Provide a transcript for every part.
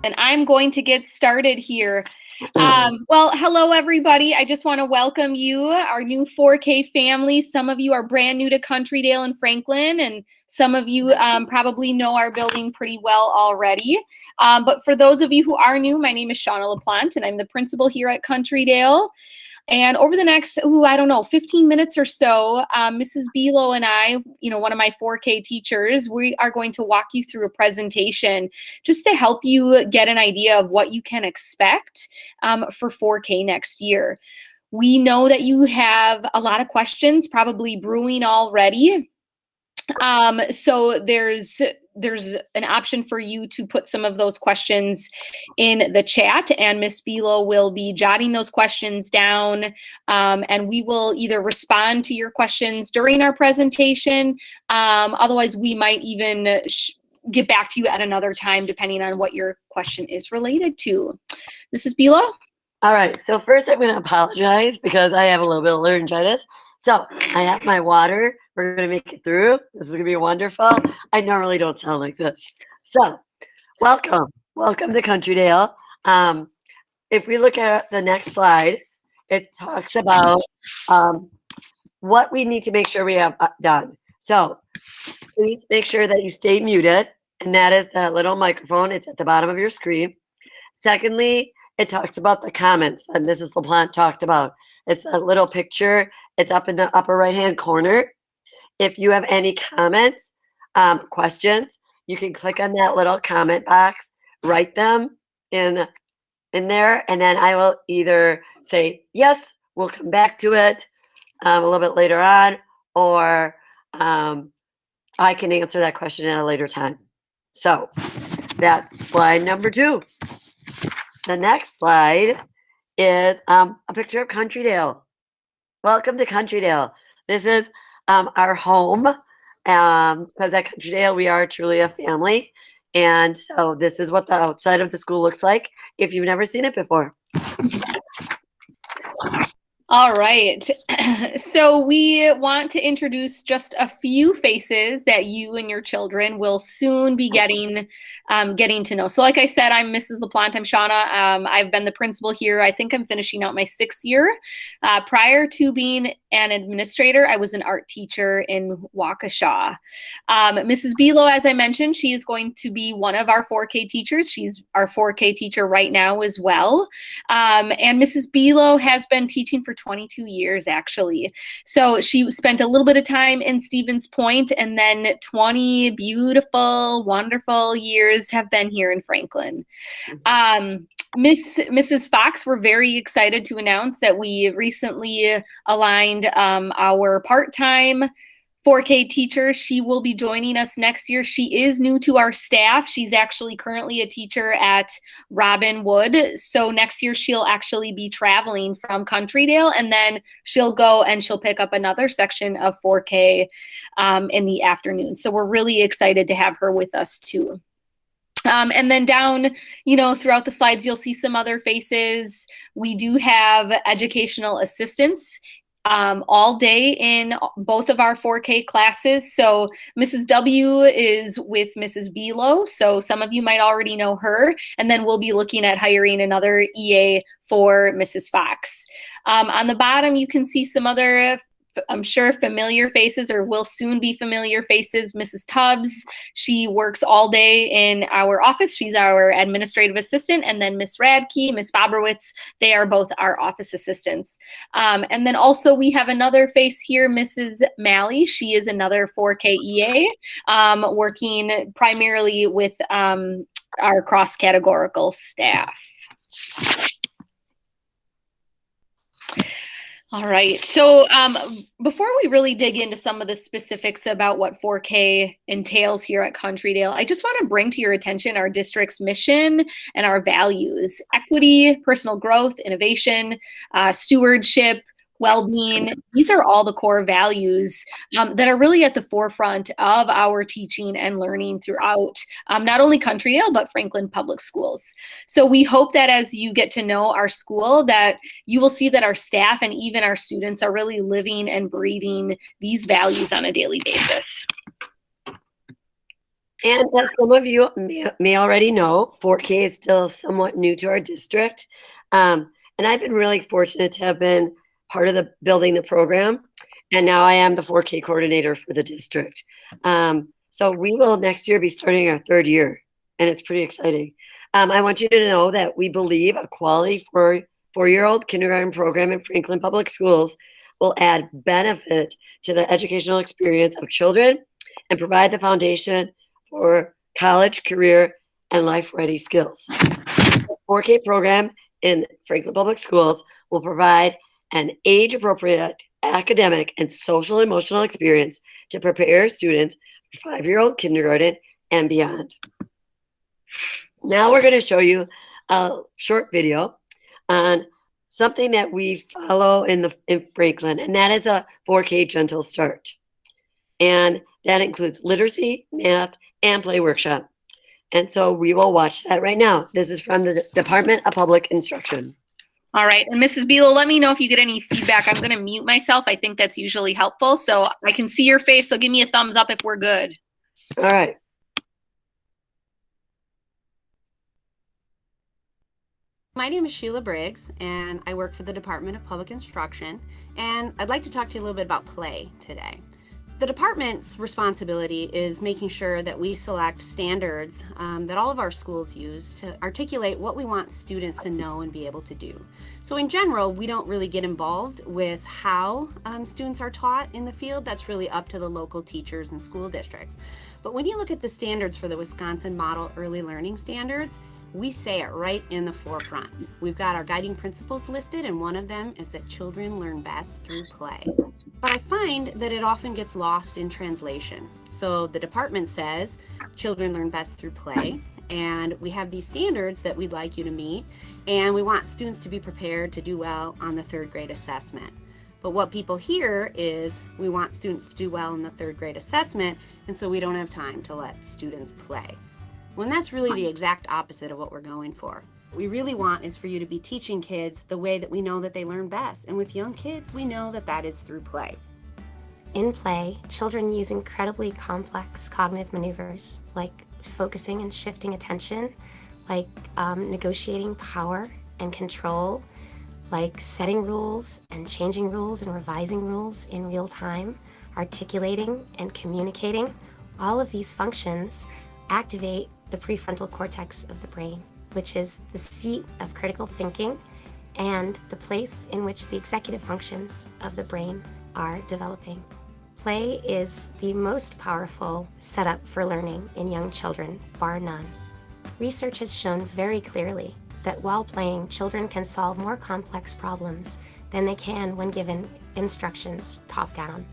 And I'm going to get started here. Well, hello, everybody. I just want to welcome you, our new 4K family. Some of you are brand new to Countrydale and Franklin, and some of you probably know our building pretty well already. But for those of you who are new, my name is Shauna LaPlante, and I'm the principal here at Countrydale. And over the next, 15 minutes or so, Mrs. Belo and I, one of my 4K teachers, we are going to walk you through a presentation just to help you get an idea of what you can expect for 4K next year. We know that you have a lot of questions probably brewing already. So there's an option for you to put some of those questions in the chat, and Miss Belo will be jotting those questions down, and we will either respond to your questions during our presentation. Otherwise, we might even get back to you at another time, depending on what your question is related to. Mrs. Belo? All right, so first I'm going to apologize because I have a little bit of laryngitis. So I have my water. We're going to make it through. This is going to be wonderful. I normally don't sound like this. So welcome to Countrydale. If we look at the next slide, it talks about what we need to make sure we have done. So please make sure that you stay muted, and that is that little microphone. It's at the bottom of your screen. Secondly, it talks about the comments that Mrs. LaPlante talked about. It's a little picture. It's up in the upper right-hand corner. If you have any comments, questions, you can click on that little comment box, write them in there, and then I will either say, yes, we'll come back to it a little bit later on, or I can answer that question at a later time. So that's slide number 2. The next slide is a picture of Countrydale. Welcome to Countrydale. This is our home, because at Countrydale we are truly a family. And so this is what the outside of the school looks like if you've never seen it before. All right. So we want to introduce just a few faces that you and your children will soon be getting to know. So like I said, I'm Mrs. LaPlante. I'm Shauna. I've been the principal here. I think I'm finishing out my 6th year. Prior to being an administrator, I was an art teacher in Waukesha. Mrs. Belo, as I mentioned, she is going to be one of our 4K teachers. She's our 4K teacher right now as well. And Mrs. Belo has been teaching for 22 years, actually. So she spent a little bit of time in Stevens Point, and then 20 beautiful, wonderful years have been here in Franklin. Mrs. Fox, we're very excited to announce that we recently aligned our part-time 4K teacher. She will be joining us next year. She is new to our staff. She's actually currently a teacher at Robin Wood. So next year she'll actually be traveling from Countrydale, and then she'll go and she'll pick up another section of 4K in the afternoon. So we're really excited to have her with us too. And then down, throughout the slides, you'll see some other faces. We do have educational assistants all day in both of our 4K classes. So Mrs. W is with Mrs. Belo. So some of you might already know her. And then we'll be looking at hiring another EA for Mrs. Fox. On the bottom, you can see some other, I'm sure, familiar faces, or will soon be familiar faces. Mrs. Tubbs, she works all day in our office. She's our administrative assistant. And then Miss Radke, Miss Boberwitz, they are both our office assistants. And then also we have another face here, Mrs. Malley. She is another 4K EA, working primarily with our cross-categorical staff. All right. So before we really dig into some of the specifics about what 4K entails here at Countrydale, I just want to bring to your attention our district's mission and our values: equity, personal growth, innovation, stewardship, well-being. These are all the core values that are really at the forefront of our teaching and learning throughout not only Countrydale, but Franklin Public Schools. So we hope that as you get to know our school, that you will see that our staff and even our students are really living and breathing these values on a daily basis. And as some of you may already know, 4K is still somewhat new to our district. And I've been really fortunate to have been part of the building the program. And now I am the 4K coordinator for the district. So we will next year be starting our third year, and it's pretty exciting. I want you to know that we believe a quality four-year-old kindergarten program in Franklin Public Schools will add benefit to the educational experience of children and provide the foundation for college, career, and life-ready skills. The 4K program in Franklin Public Schools will provide an age-appropriate academic and social emotional experience to prepare students for 5-year-old kindergarten and beyond. Now we're going to show you a short video on something that we follow in Franklin, and that is a 4K gentle start. And that includes literacy, math, and play workshop. And so we will watch that right now. This is from the Department of Public Instruction. All right. And Mrs. Beal, let me know if you get any feedback. I'm going to mute myself. I think that's usually helpful. So I can see your face. So give me a thumbs up if we're good. All right. My name is Sheila Briggs, and I work for the Department of Public Instruction. And I'd like to talk to you a little bit about play today. The department's responsibility is making sure that we select standards that all of our schools use to articulate what we want students to know and be able to do. So in general, we don't really get involved with how students are taught in the field. That's really up to the local teachers and school districts. But when you look at the standards for the Wisconsin Model Early Learning Standards, we say it right in the forefront. We've got our guiding principles listed, and one of them is that children learn best through play. But I find that it often gets lost in translation. So the department says children learn best through play, and we have these standards that we'd like you to meet, and we want students to be prepared to do well on the third grade assessment. But what people hear is we want students to do well in the third grade assessment, and so we don't have time to let students play. When that's really the exact opposite of what we're going for. What we really want is for you to be teaching kids the way that we know that they learn best. And with young kids, we know that that is through play. In play, children use incredibly complex cognitive maneuvers like focusing and shifting attention, like negotiating power and control, like setting rules and changing rules and revising rules in real time, articulating and communicating. All of these functions activate the prefrontal cortex of the brain, which is the seat of critical thinking and the place in which the executive functions of the brain are developing. Play is the most powerful setup for learning in young children, bar none. Research has shown very clearly that while playing, children can solve more complex problems than they can when given instructions top down.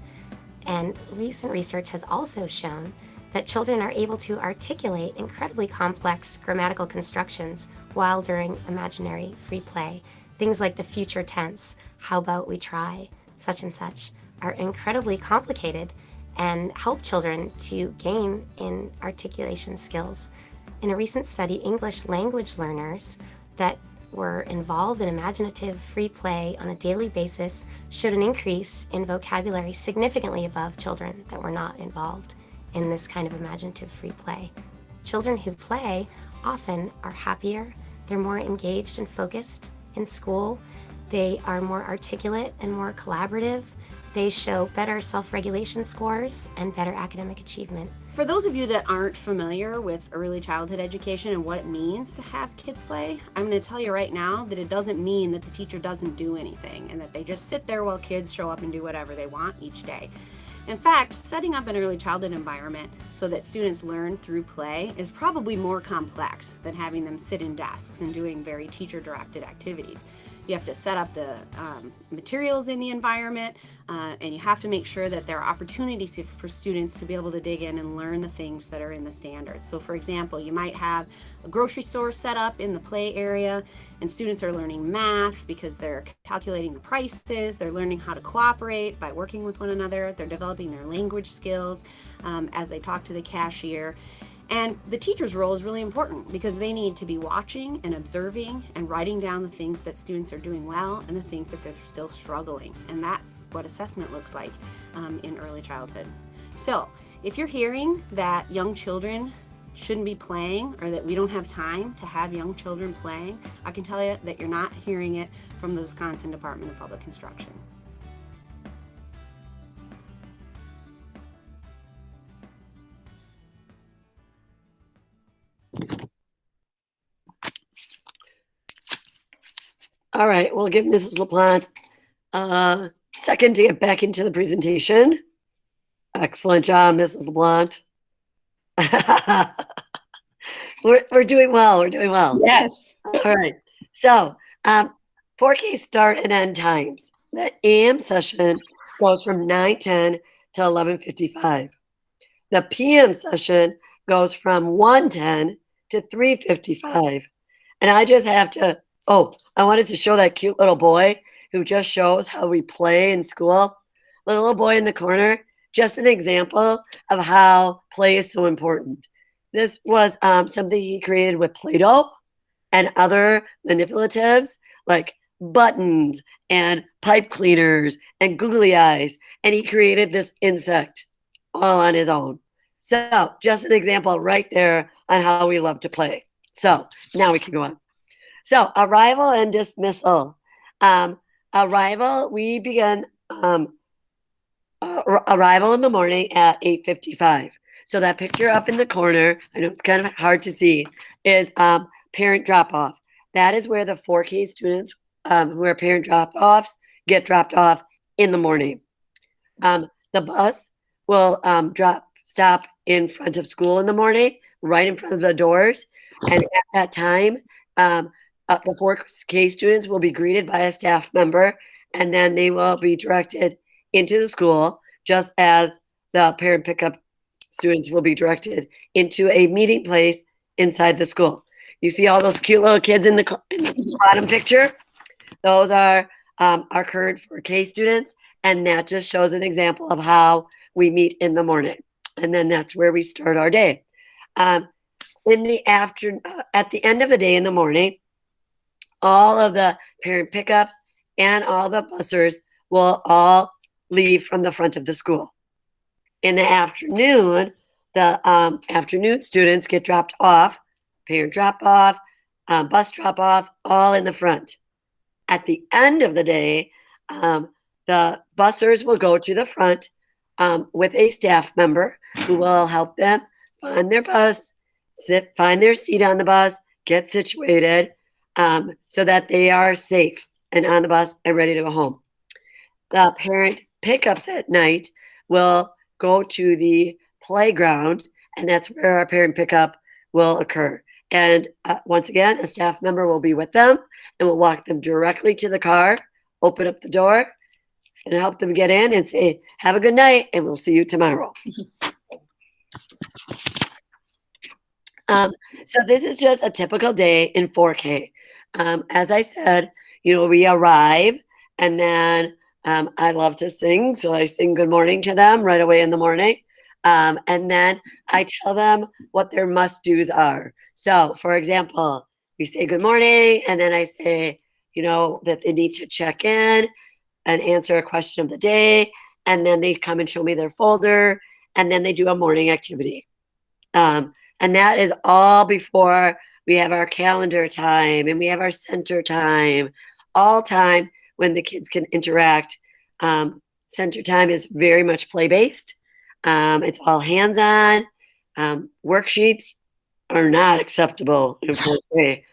And recent research has also shown that children are able to articulate incredibly complex grammatical constructions while during imaginary free play. Things like the future tense, how about we try, such and such, are incredibly complicated and help children to gain in articulation skills. In a recent study, English language learners that were involved in imaginative free play on a daily basis showed an increase in vocabulary significantly above children that were not involved in this kind of imaginative free play. Children who play often are happier, they're more engaged and focused in school, they are more articulate and more collaborative, they show better self-regulation scores and better academic achievement. For those of you that aren't familiar with early childhood education and what it means to have kids play, I'm going to tell you right now that it doesn't mean that the teacher doesn't do anything and that they just sit there while kids show up and do whatever they want each day. In fact, setting up an early childhood environment so that students learn through play is probably more complex than having them sit in desks and doing very teacher-directed activities. You have to set up the materials in the environment, and you have to make sure that there are opportunities for students to be able to dig in and learn the things that are in the standards. So for example, you might have a grocery store set up in the play area, and students are learning math because they're calculating the prices, they're learning how to cooperate by working with one another, they're developing their language skills as they talk to the cashier. And the teacher's role is really important because they need to be watching and observing and writing down the things that students are doing well and the things that they're still struggling. And that's what assessment looks like in early childhood. So If you're hearing that young children shouldn't be playing or that we don't have time to have young children playing, I can tell you that you're not hearing it from the Wisconsin Department of Public Instruction. All right, we'll give Mrs. LaPlante a second to get back into the presentation. Excellent job, Mrs. LaPlante. We're doing well. We're doing well. Yes. All right. So, 4K start and end times. The AM session goes from 9:10 to 11:55. The PM session goes from 1:10 to 3:55. And I just have to, I wanted to show that cute little boy who just shows how we play in school. The little boy in the corner, just an example of how play is so important. This was something he created with Play-Doh and other manipulatives like buttons and pipe cleaners and googly eyes. And he created this insect all on his own. So just an example right there on how we love to play. So now we can go on. So arrival and dismissal. Arrival, we begin arrival in the morning at 8:55. So that picture up in the corner, I know it's kind of hard to see, is parent drop-off. That is where the 4K students who are parent drop-offs get dropped off in the morning. The bus will stop in front of school in the morning, right in front of the doors. And at that time, the 4K students will be greeted by a staff member, and then they will be directed into the school, just as the parent pickup students will be directed into a meeting place inside the school. You see all those cute little kids in the bottom picture? Those are our current 4K students, and that just shows an example of how we meet in the morning. And then that's where we start our day. In the afternoon, at the end of the day in the morning, all of the parent pickups and all the busers will all leave from the front of the school. In the afternoon, the afternoon students get dropped off, parent drop-off, bus drop-off, all in the front. At the end of the day, the busers will go to the front with a staff member who will help them find their bus, find their seat on the bus, get situated so that they are safe and on the bus and ready to go home. The parent pickups at night will go to the playground, and that's where our parent pickup will occur. And once again, a staff member will be with them and will walk them directly to the car, open up the door, and help them get in and say, have a good night, and we'll see you tomorrow. So this is just a typical day in 4K. As I said, we arrive, and then I love to sing, so I sing good morning to them right away in the morning. And then I tell them what their must-dos are. So, for example, we say good morning, and then I say, that they need to check in and answer a question of the day, and then they come and show me their folder, and then they do a morning activity. And that is all before we have our calendar time, and we have our center time, all time when the kids can interact. Center time is very much play-based. It's all hands-on. Worksheets are not acceptable in 4K.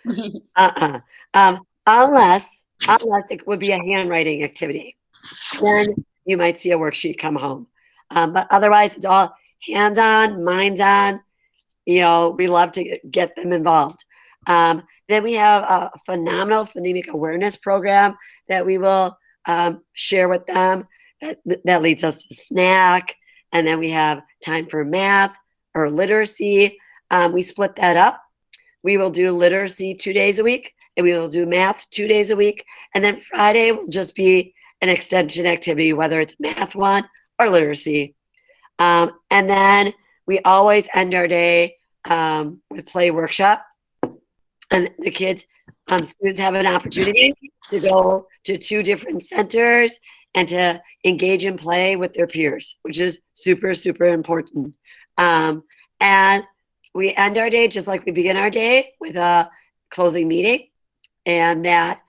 Unless it would be a handwriting activity. Then you might see a worksheet come home. But otherwise, it's all hands-on, minds-on. We love to get them involved. Then we have a phenomenal phonemic awareness program that we will share with them. That leads us to snack. And then we have time for math or literacy. We split that up. We will do literacy 2 days a week, and we will do math 2 days a week. And then Friday will just be an extension activity, whether it's math 1 or literacy. And then we always end our day with play workshop. And the kids, students have an opportunity to go to 2 different centers and to engage in play with their peers, which is super, super important. And we end our day just like we begin our day with a closing meeting, and that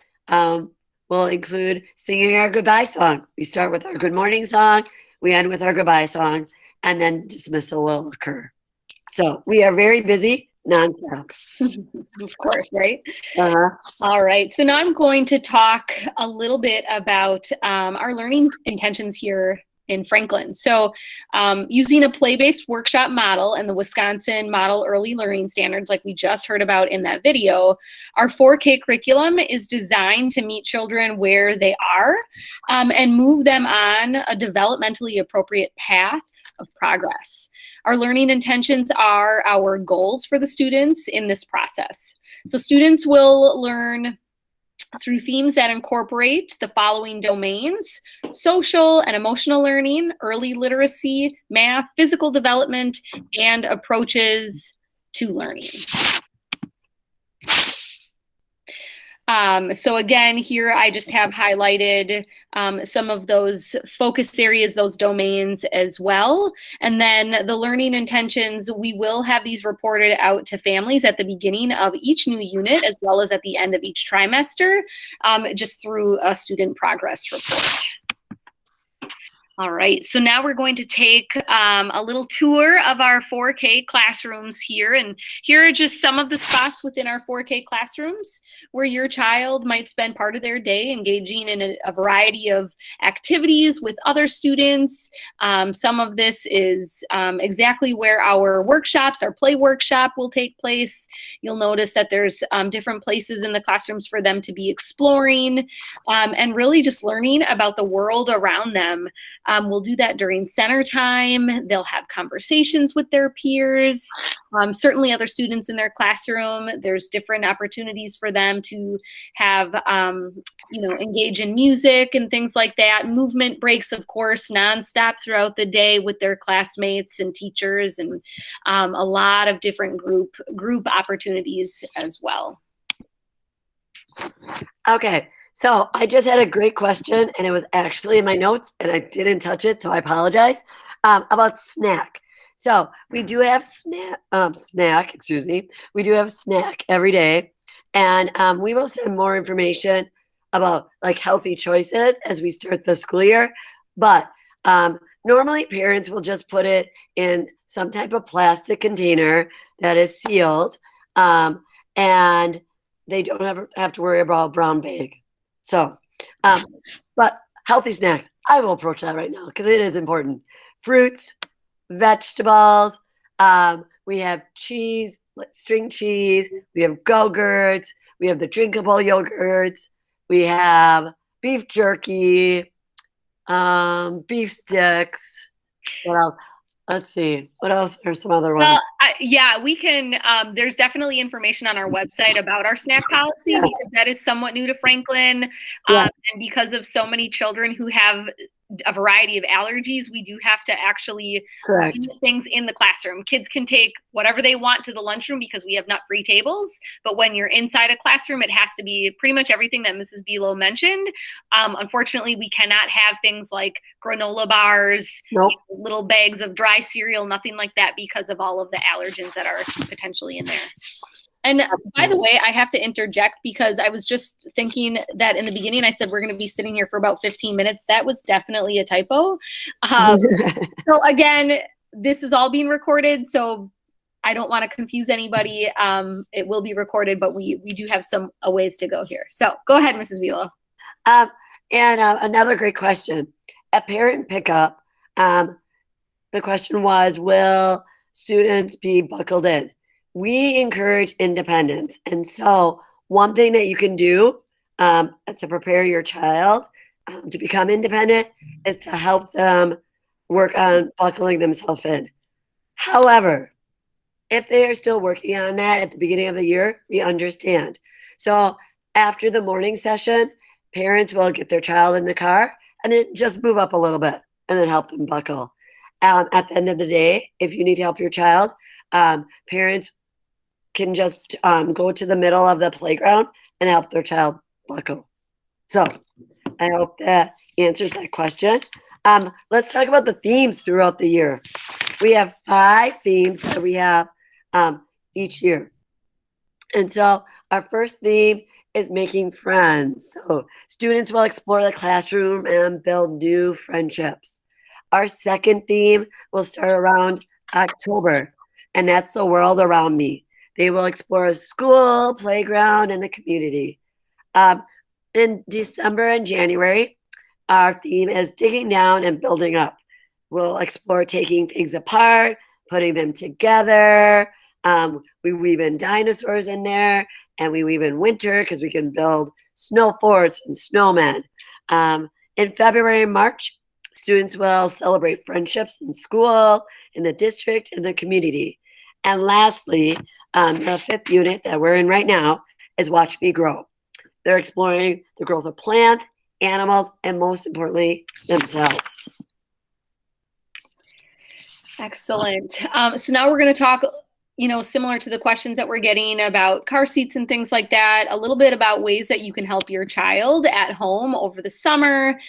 will include singing our goodbye song. We start with our good morning song, we end with our goodbye song, and then dismissal will occur. So we are very busy nonstop. Of course, right? Uh-huh. All right. So now I'm going to talk a little bit about our learning intentions here in Franklin. So using a play-based workshop model and the Wisconsin Model Early Learning Standards, like we just heard about in that video, our 4K curriculum is designed to meet children where they are and move them on a developmentally appropriate path of progress. Our learning intentions are our goals for the students in this process. So students will learn through themes that incorporate the following domains: social and emotional learning, early literacy, math, physical development, and approaches to learning. So again, here I just have highlighted some of those focus areas, those domains as well. And then the learning intentions, we will have these reported out to families at the beginning of each new unit, as well as at the end of each trimester, just through a student progress report. All right, so now we're going to take a little tour of our 4K classrooms here. And here are just some of the spots within our 4K classrooms where your child might spend part of their day engaging in a variety of activities with other students. Some of this is exactly where our workshops, our play workshop will take place. You'll notice that there's different places in the classrooms for them to be exploring and really just learning about the world around them. We'll do that during center time. They'll have conversations with their peers, certainly other students in their classroom. There's different opportunities for them to have, engage in music and things like that. Movement breaks, of course, nonstop throughout the day with their classmates and teachers, and a lot of different group opportunities as well. Okay. So I just had a great question, and it was actually in my notes, and I didn't touch it, so I apologize, about snack. So we do have we do have snack every day, and we will send more information about like healthy choices as we start the school year. But normally parents will just put it in some type of plastic container that is sealed, and they don't have to worry about a brown bag. So, but healthy snacks, I will approach that right now because it is important. Fruits, vegetables, we have cheese, like string cheese, we have Go-Gurts, we have the drinkable yogurts, we have beef jerky, beef sticks. What else? Let's see. What else are some other ones? Well, yeah, we can. There's definitely information on our website about our snack policy because that is somewhat new to Franklin. And because of so many children who have a variety of allergies, we do have to actually bring things in the classroom. Kids can take whatever they want to the lunchroom because we have nut-free tables. But when you're inside a classroom, it has to be pretty much everything that Mrs. Belo mentioned. Unfortunately, we cannot have things like granola bars, little bags of dry cereal, nothing like that because of all of the allergens that are potentially in there. And by the way, I have to interject because I was just thinking that in the beginning I said we're going to be sitting here for about 15 minutes. That was definitely a typo. So again, this is all being recorded, so I don't want to confuse anybody. It will be recorded, but we do have a ways to go here. So go ahead, Mrs. Vila. Another great question. At parent pickup, the question was, will students be buckled in? We encourage independence. And so one thing that you can do to prepare your child to become independent is to help them work on buckling themselves in. However, if they are still working on that at the beginning of the year, we understand. So after the morning session, parents will get their child in the car and then just move up a little bit and then help them buckle. At the end of the day, if you need to help your child, parents can just go to the middle of the playground and help their child buckle. So I hope that answers that question. Let's talk about the themes throughout the year. We have 5 themes that we have each year. And so our first theme is making friends. So students will explore the classroom and build new friendships. Our second theme will start around October, and that's the world around me. They will explore a school, playground, and the community. In December and January, our theme is digging down and building up. We'll explore taking things apart, putting them together. We weave in dinosaurs in there, and we weave in winter because we can build snow forts and snowmen. In February and March, students will celebrate friendships in school, in the district, in the community. And lastly, the 5th unit that we're in right now is Watch Me Grow. They're exploring the growth of plants, animals, and most importantly, themselves. Excellent. So now we're going to talk, similar to the questions that we're getting about car seats and things like that, a little bit about ways that you can help your child at home over the summer.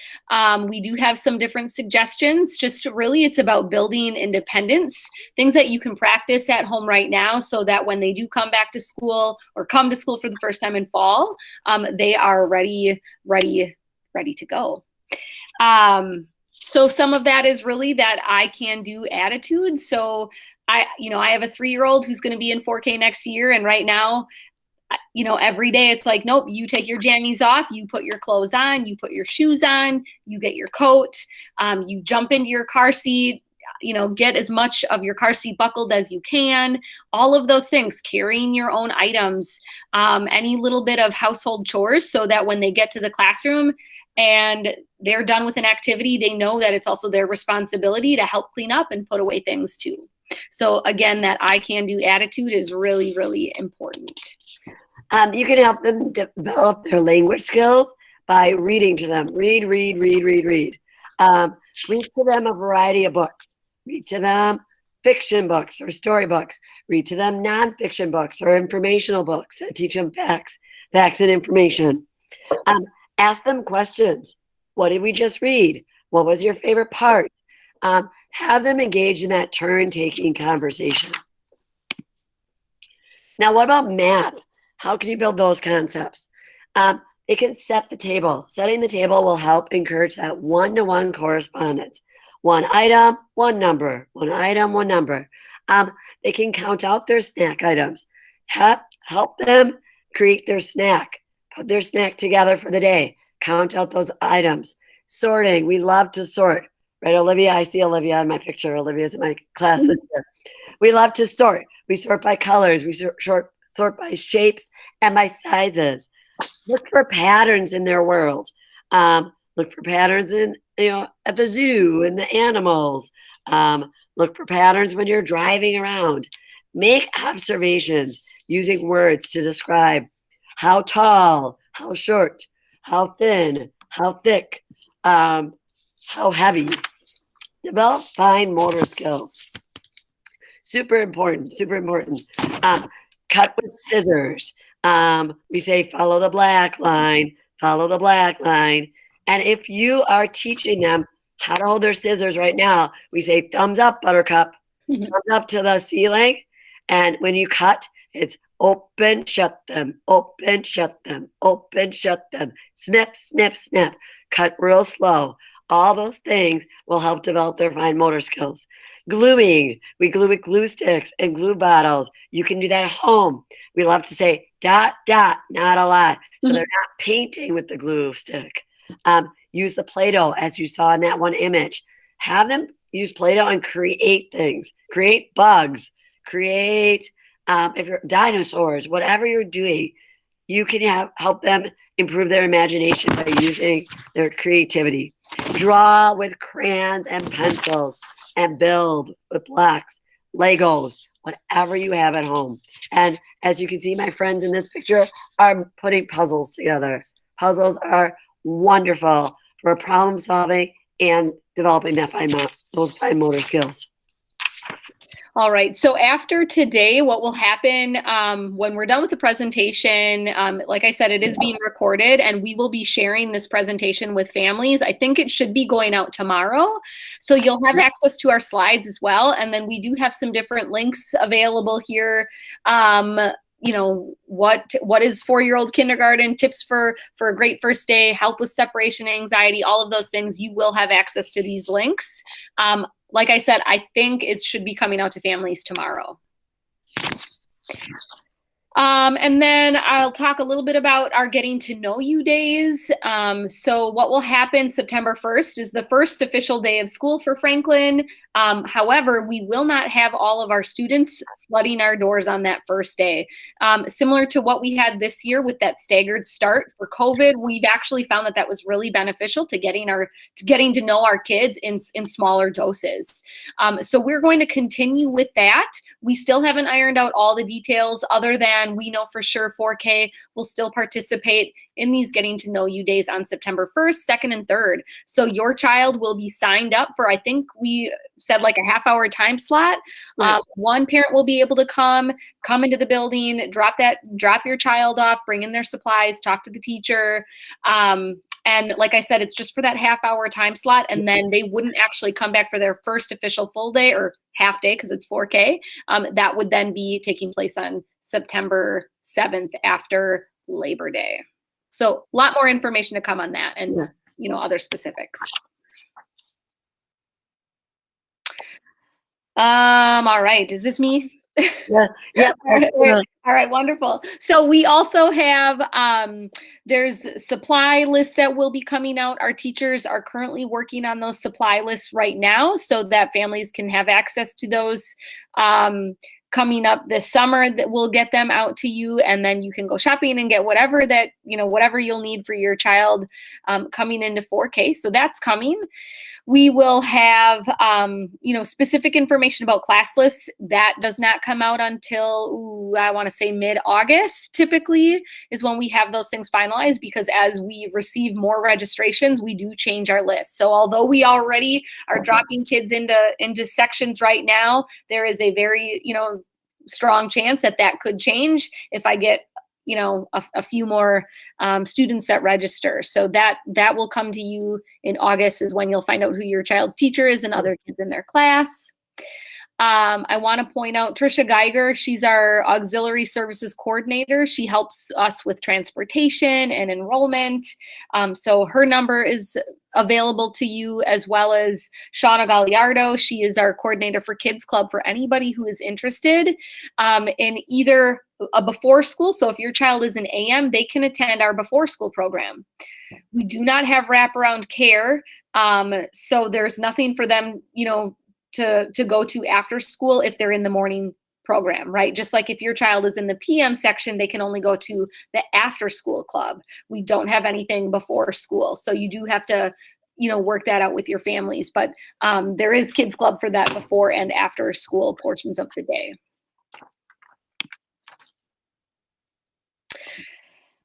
We do have some different suggestions. Just really, it's about building independence, things that you can practice at home right now so that when they do come back to school or come to school for the first time in fall, they are ready to go. So some of that is really that I can do attitude. So I have a 3-year-old who's going to be in 4K next year. And right now, every day it's like, nope, you take your jammies off, you put your clothes on, you put your shoes on, you get your coat, you jump into your car seat, get as much of your car seat buckled as you can, all of those things, carrying your own items, any little bit of household chores so that when they get to the classroom and they're done with an activity, they know that it's also their responsibility to help clean up and put away things too. So again, that I can do attitude is really, really important. You can help them develop their language skills by reading to them. Read. Read to them a variety of books. Read to them fiction books or storybooks. Read to them nonfiction books or informational books that teach them facts and information. Ask them questions. What did we just read? What was your favorite part? Have them engage in that turn-taking conversation. Now, what about math? How can you build those concepts? It can set the table. Setting the table will help encourage that one-to-one correspondence. One item, one number. One item, one number. They can count out their snack items. Help them create their snack. Put their snack together for the day. Count out those items. Sorting. We love to sort. Right, Olivia? I see Olivia in my picture. Olivia's in my class this year. We love to sort. We sort by colors. We sort by shapes and by sizes. Look for patterns in their world. Look for patterns in, at the zoo and the animals. Look for patterns when you're driving around. Make observations using words to describe how tall, how short, how thin, how thick, how heavy. Develop fine motor skills. Super important. Cut with scissors. We say follow the black line. And if you are teaching them how to hold their scissors right now, we say thumbs up, buttercup. Thumbs up to the ceiling. And when you cut, it's open, shut them, open, shut them, open, shut them. Snip, snip, snip. Cut real slow. All those things will help develop their fine motor skills. Gluing. We glue with glue sticks and glue bottles. You can do that at home. We love to say dot, dot, not a lot. So they're not painting with the glue stick. Use the Play-Doh as you saw in that one image. Have them use Play-Doh and create things. Create bugs. Create if you're dinosaurs, whatever you're doing, you can help them improve their imagination by using their creativity. Draw with crayons and pencils and build with blocks, Legos, whatever you have at home. And as you can see, my friends in this picture are putting puzzles together. Puzzles are wonderful for problem solving and developing those fine motor skills. All right. So after today, what will happen when we're done with the presentation, like I said, it is being recorded and we will be sharing this presentation with families. I think it should be going out tomorrow. So you'll have access to our slides as well. And then we do have some different links available here. You know, what is 4-year-old kindergarten, tips for a great first day, help with separation anxiety, all of those things. You will have access to these links. Like I said, I think it should be coming out to families tomorrow. And then I'll talk a little bit about our Getting to Know You days. So what will happen September 1st is the first official day of school for Franklin. However, we will not have all of our students flooding our doors on that first day. Similar to what we had this year with that staggered start for COVID, we've actually found that that was really beneficial to getting to know our kids in smaller doses. So we're going to continue with that. We still haven't ironed out all the details other than we know for sure 4K will still participate in these Getting to Know You days on September 1st, 2nd, and 3rd. So your child will be signed up for, I think we said like a half-hour time slot. Right. One parent will be able to come into the building, drop your child off, bring in their supplies, talk to the teacher. And like I said, it's just for that half-hour time slot, and then they wouldn't actually come back for their first official full day or half day because it's 4K. That would then be taking place on September 7th after Labor Day. So a lot more information to come on that and you know, other specifics. All right, is this me? Yeah. All right, wonderful. So we also have, there's supply lists that will be coming out. Our teachers are currently working on those supply lists right now so that families can have access to those coming up this summer. That we'll get them out to you, and then you can go shopping and get whatever that, you know, whatever you'll need for your child coming into 4K. So that's coming. We will have, you know, specific information about class lists. That does not come out until, I want to say mid-August, typically, is when we have those things finalized, because as we receive more registrations, we do change our list. So although we already are dropping kids into sections right now, there is a very, you know, strong chance that that could change if I get, you know, a few more students that register. So that will come to you in August, is when you'll find out who your child's teacher is and other kids in their class. I want to point out Trisha Geiger. She's our auxiliary services coordinator. She helps us with transportation and enrollment. So her number is available to you, as well as Shauna Galliardo. She is our coordinator for Kids Club for anybody who is interested in either a before school. So if your child is an AM, they can attend our before school program. We do not have wraparound care. So there's nothing for them, you know, to go to after school if they're in the morning program, right? Just like if your child is in the PM section, they can only go to the after school club. We don't have anything before school. So you do have to, you know, work that out with your families. But there is Kids Club for that before and after school portions of the day.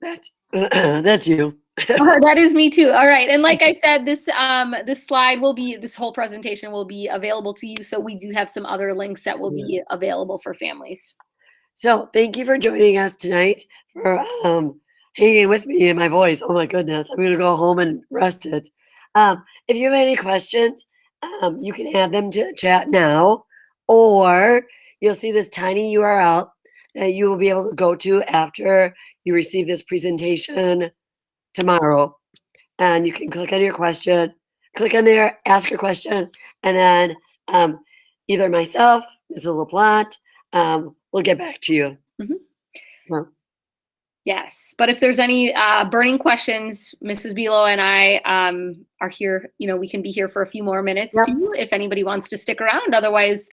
That's you. That is me too. All right. And like I said, this slide will be, this whole presentation will be available to you. So we do have some other links that will be available for families. So thank you for joining us tonight, for hanging with me in my voice. Oh my goodness. I'm going to go home and rest it. If you have any questions, you can add them to chat now, or you'll see this tiny URL that you will be able to go to after you receive this presentation tomorrow, and you can click on your question, click on there, ask your question, and then either myself, Mrs. LaPlante, will get back to you. Yeah. Yes, but if there's any burning questions, Mrs. Bilo and I are here. You know, we can be here for a few more minutes too, if anybody wants to stick around. Otherwise,